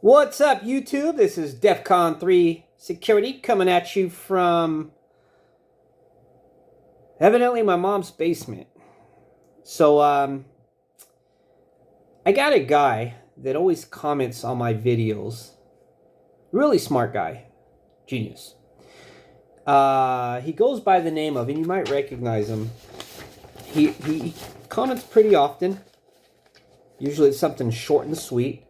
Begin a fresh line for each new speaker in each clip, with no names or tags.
What's up, YouTube? This is DEFCON 3 Security coming at you from evidently my mom's basement. So, I got a guy that always comments on my videos. Really smart guy. Genius. He goes by the name of, and you might recognize him. He comments pretty often. Usually it's something short and sweet.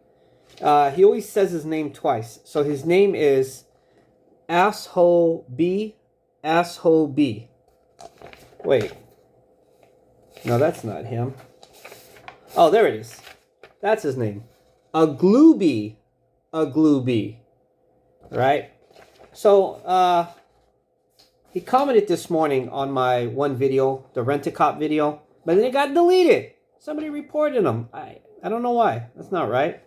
He always says his name twice. So his name is Asshole B. Asshole B. Wait. No, that's not him. Oh, there it is. That's his name. Aglooby. Aglooby. Right? So, he commented this morning on my one video, the Rent-A-Cop video, but then it got deleted. Somebody reported him. I don't know why. That's not right.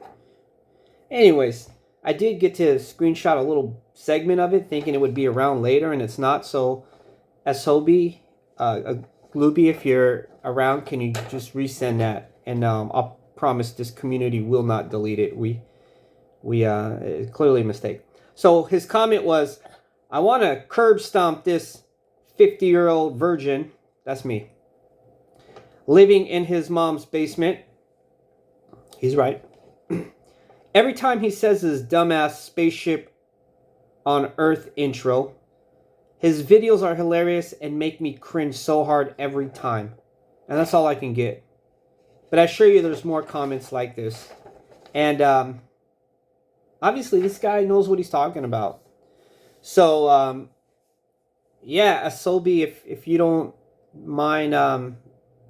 Anyways, I did get to screenshot a little segment of it, thinking it would be around later, and it's not. So, SOB, Glooby, if you're around, can you just resend that? And I'll promise this community will not delete it. It's clearly a mistake. So his comment was, I want to curb stomp this 50-year-old virgin, that's me, living in his mom's basement. He's right. Every time he says his dumbass spaceship on Earth intro, his videos are hilarious and make me cringe so hard every time. And that's all I can get. But I assure you there's more comments like this. And obviously this guy knows what he's talking about. So, yeah, Asobi, if you don't mind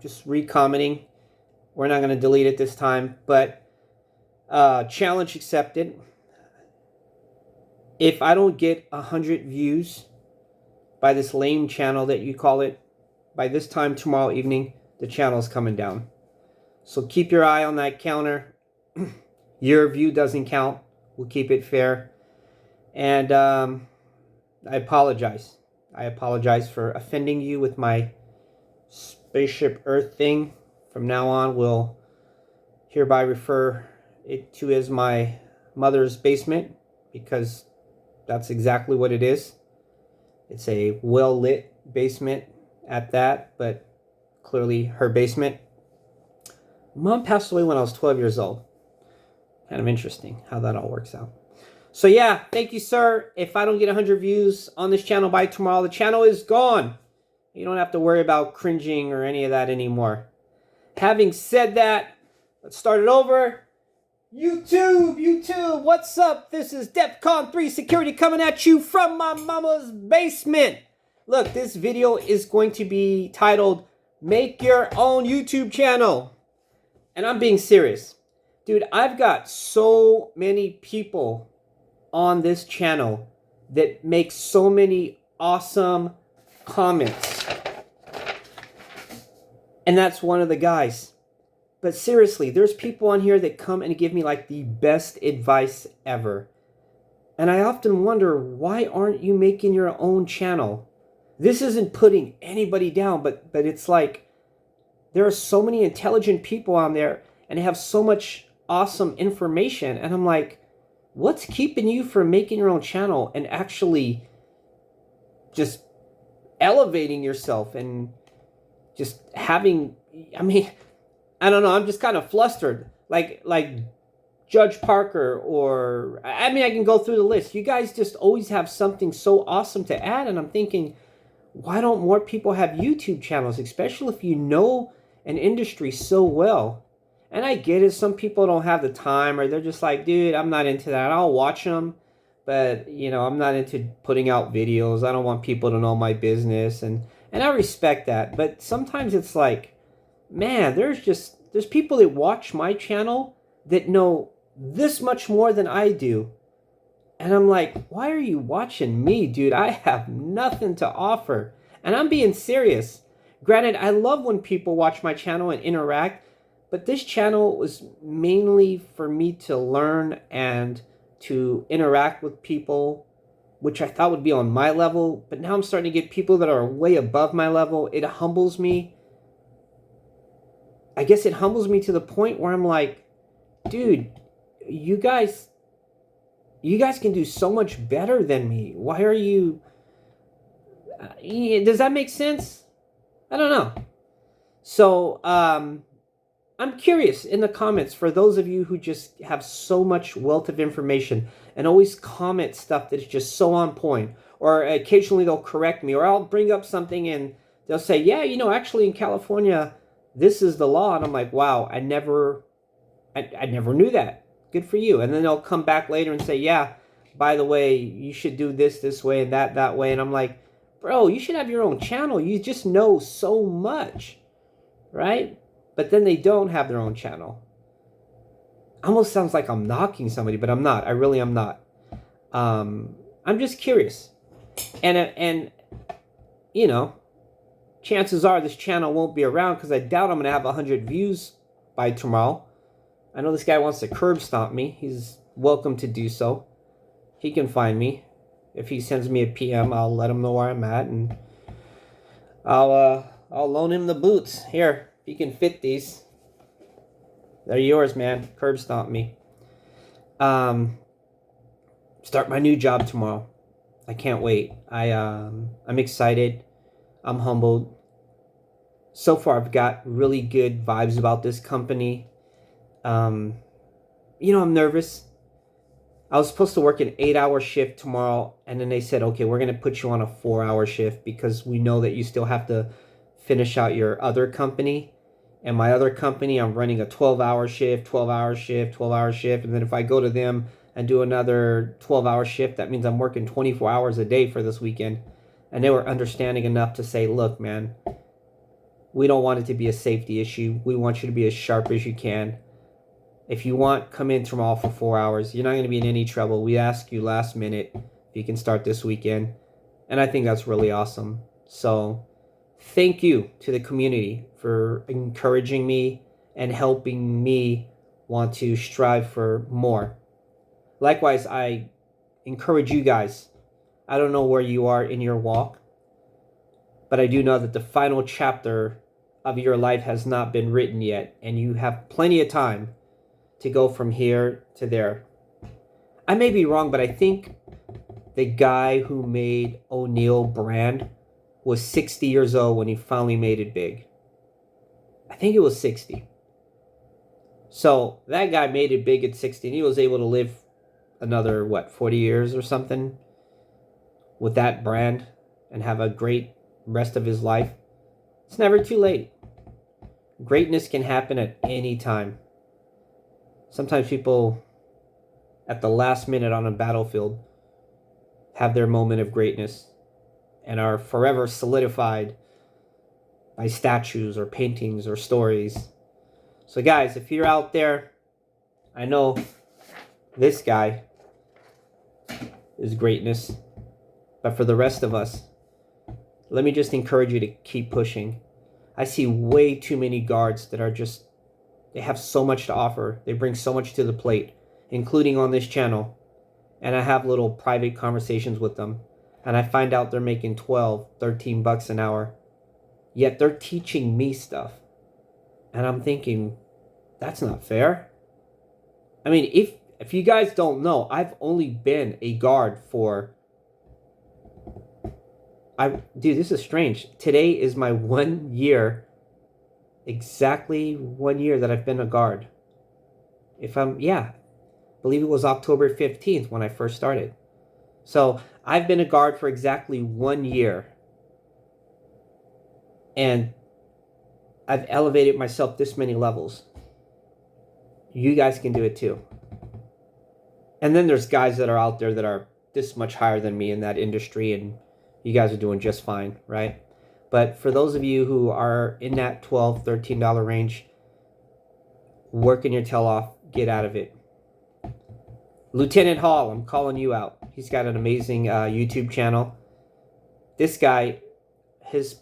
just re-commenting, we're not going to delete it this time. But challenge accepted. If I don't get 100 views by this lame channel that you call it, by this time tomorrow evening, the channel's coming down. So keep your eye on that counter. Your view doesn't count. We'll keep it fair. And I apologize. I apologize for offending you with my spaceship Earth thing. From now on, we'll hereby refer it to as my mother's basement, because that's exactly what it is. It's a well-lit basement at that, but clearly her basement. Mom passed away when I was 12 years old. Kind of interesting how that all works out. So yeah, thank you, sir. If I don't get 100 views on this channel by tomorrow, the channel is gone. You don't have to worry about cringing or any of that anymore. Having said that, let's start it over. YouTube, what's up? This is DEFCON 3 Security coming at you from my mama's basement. Look, this video is going to be titled, Make Your Own YouTube Channel. And I'm being serious. Dude, I've got so many people on this channel that make so many awesome comments. And that's one of the guys. But seriously, there's people on here that come and give me like the best advice ever. And I often wonder, why aren't you making your own channel? This isn't putting anybody down, but it's like there are so many intelligent people on there and they have so much awesome information. And I'm like, what's keeping you from making your own channel and actually just elevating yourself and just having, I don't know, I'm just kind of flustered. Like Judge Parker, or I can go through the list. You guys just always have something so awesome to add, and I'm thinking, why don't more people have YouTube channels, especially if you know an industry so well? And I get it, some people don't have the time, or they're just like, dude, I'm not into that. I'll watch them, but I'm not into putting out videos. I don't want people to know my business, and I respect that. But sometimes it's like, man, there's people that watch my channel that know this much more than I do. And I'm like, why are you watching me, dude? I have nothing to offer. And I'm being serious. Granted, I love when people watch my channel and interact, but this channel was mainly for me to learn and to interact with people, which I thought would be on my level. But now I'm starting to get people that are way above my level. It humbles me. I guess it humbles me to the point where I'm like, dude, you guys You guys can do so much better than me. Why are you... does that make sense? I don't know. So, I'm curious in the comments for those of you who just have so much wealth of information and always comment stuff that is just so on point, or occasionally they'll correct me, or I'll bring up something and they'll say, yeah, you know, actually in California, this is the law. And I'm like, wow, I never knew that. Good for you. And then they'll come back later and say, yeah, by the way, you should do this way and that way. And I'm like, bro, you should have your own channel. You just know so much, right? But then they don't have their own channel. Almost sounds like I'm knocking somebody, but I'm not. I really am not. I'm just curious. And you know, chances are this channel won't be around because I doubt I'm going to have 100 views by tomorrow. I know this guy wants to curb stomp me. He's welcome to do so. He can find me. If he sends me a PM, I'll let him know where I'm at, and I'll loan him the boots. Here, if you can fit these. They're yours, man. Curb stomp me. Start my new job tomorrow. I can't wait. I'm excited. I'm humbled. So far, I've got really good vibes about this company. You know, I'm nervous. I was supposed to work an 8-hour shift tomorrow, and then they said, okay, we're going to put you on a 4-hour shift because we know that you still have to finish out your other company. And my other company, I'm running a 12-hour shift, 12-hour shift, 12-hour shift. And then if I go to them and do another 12-hour shift, that means I'm working 24 hours a day for this weekend. And they were understanding enough to say, look, man, we don't want it to be a safety issue. We want you to be as sharp as you can. If you want, come in tomorrow for 4 hours. You're not going to be in any trouble. We ask you last minute if you can start this weekend. And I think that's really awesome. So thank you to the community for encouraging me and helping me want to strive for more. Likewise, I encourage you guys. I don't know where you are in your walk, but I do know that the final chapter of your life has not been written yet, and you have plenty of time to go from here to there. I may be wrong, but I think the guy who made O'Neill brand was 60 years old when he finally made it big. I think it was 60. So that guy made it big at 60, and he was able to live another, 40 years or something with that brand and have a great rest of his life. It's never too late. Greatness can happen at any time. Sometimes people at the last minute on a battlefield have their moment of greatness and are forever solidified by statues or paintings or stories. So guys, if you're out there, I know this guy is greatness, but for the rest of us, let me just encourage you to keep pushing. I see way too many guards that are just, they have so much to offer. They bring so much to the plate, including on this channel. And I have little private conversations with them. And I find out they're making 12, 13 bucks an hour. Yet they're teaching me stuff. And I'm thinking, that's not fair. I mean, if you guys don't know, I've only been a guard for... Dude, this is strange. Today is my 1 year... Exactly 1 year that I've been a guard. I believe it was October 15th when I first started. So I've been a guard for exactly 1 year. And I've elevated myself this many levels. You guys can do it too. And then there's guys that are out there that are this much higher than me in that industry, and you guys are doing just fine, right? But for those of you who are in that $12, $13 range, working your tail off, get out of it. Lieutenant Hall, I'm calling you out. He's got an amazing YouTube channel. This guy, his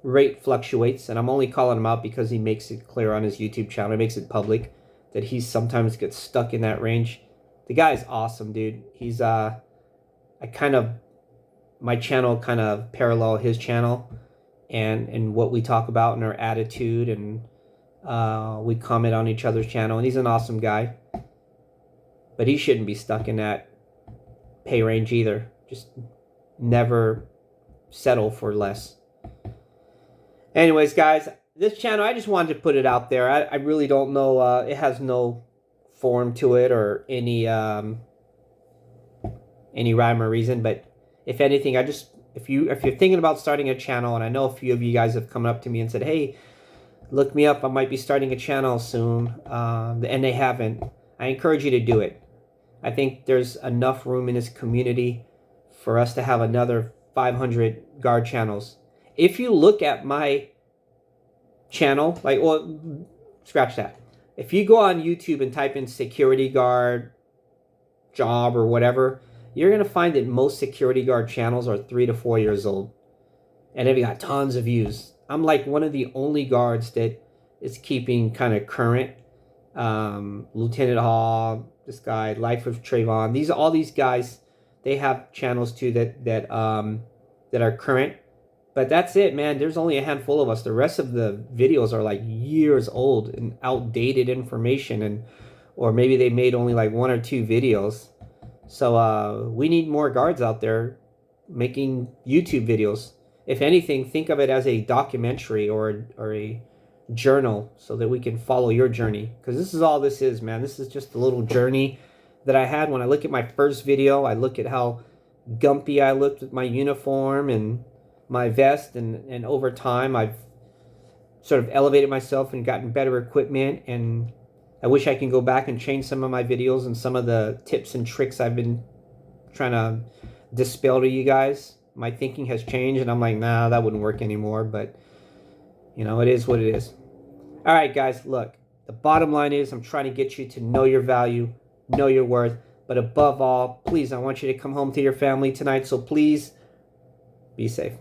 rate fluctuates, and I'm only calling him out because he makes it clear on his YouTube channel. He makes it public that he sometimes gets stuck in that range. The guy is awesome, dude. He's, my channel kind of parallel his channel. And what we talk about in our attitude, and we comment on each other's channel, and he's an awesome guy, but he shouldn't be stuck in that pay range either. Just never settle for less. Anyways, guys, this channel, I just wanted to put it out there. I really don't know. It has no form to it or any rhyme or reason. But if anything, if you're thinking about starting a channel, and I know a few of you guys have come up to me and said, "Hey, look me up. I might be starting a channel soon," and they haven't. I encourage you to do it. I think there's enough room in this community for us to have another 500 guard channels. If you look at my channel, like, well, scratch that. If you go on YouTube and type in security guard job or whatever, you're going to find that most security guard channels are 3 to 4 years old. And they've got tons of views. I'm like one of the only guards that is keeping kind of current. Lieutenant Hall, this guy, Life of Trayvon. All these guys, they have channels too that are current. But that's it, man. There's only a handful of us. The rest of the videos are like years old and outdated information, or maybe they made only like 1 or 2 videos. So we need more guards out there making YouTube videos. If anything, think of it as a documentary or a journal so that we can follow your journey. Because this is all this is, man. This is just a little journey that I had. When I look at my first video, I look at how gumpy I looked with my uniform and my vest, and over time I've sort of elevated myself and gotten better equipment, and I wish I can go back and change some of my videos and some of the tips and tricks I've been trying to dispel to you guys. My thinking has changed, and I'm like, nah, that wouldn't work anymore. But, you know, it is what it is. All right, guys, look. The bottom line is I'm trying to get you to know your value, know your worth. But above all, please, I want you to come home to your family tonight. So please be safe.